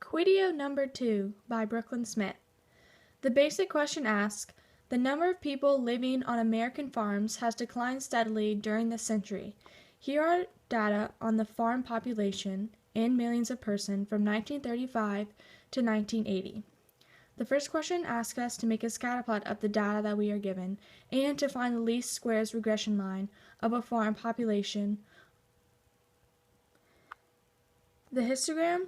Quidio number 2 by Brooklyn Smith. The basic question asks, the number of people living on American farms has declined steadily during this century. Here are data on the farm population in millions of persons from 1935 to 1980. The first question asks us to make a scatterplot of the data that we are given and to find the least squares regression line of a farm population. The histogram.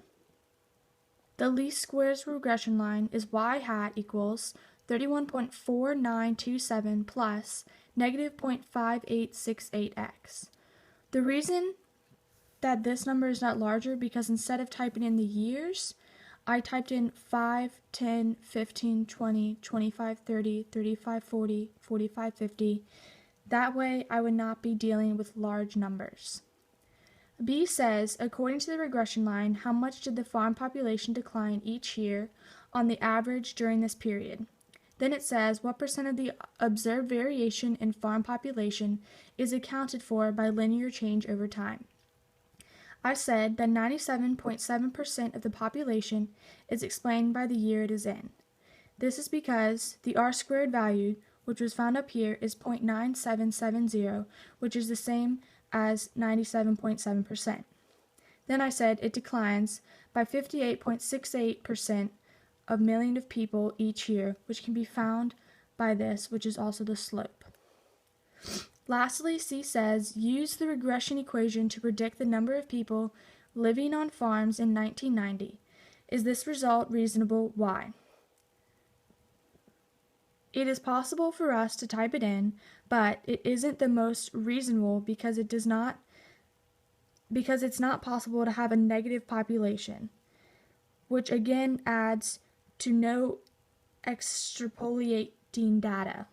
The least squares regression line is y hat equals 31.4927 plus negative 0.5868x. The reason that this number is not larger because instead of typing in the years, I typed in 5, 10, 15, 20, 25, 30, 35, 40, 45, 50. That way I would not be dealing with large numbers. B says, according to the regression line, how much did the farm population decline each year on the average during this period? Then it says, what percent of the observed variation in farm population is accounted for by linear change over time? I said that 97.7% of the population is explained by the year it is in. This is because the r-squared value, which was found up here, is 0.9770, which is the same as 97.7%. Then I said it declines by 58.68% of million of people each year, which can be found by this, which is also the slope. Lastly, C says, use the regression equation to predict the number of people living on farms in 1990. Is this result reasonable? Why? It is possible for us to type it in, but it isn't the most reasonable because it's not possible to have a negative population, which again adds to no extrapolating data.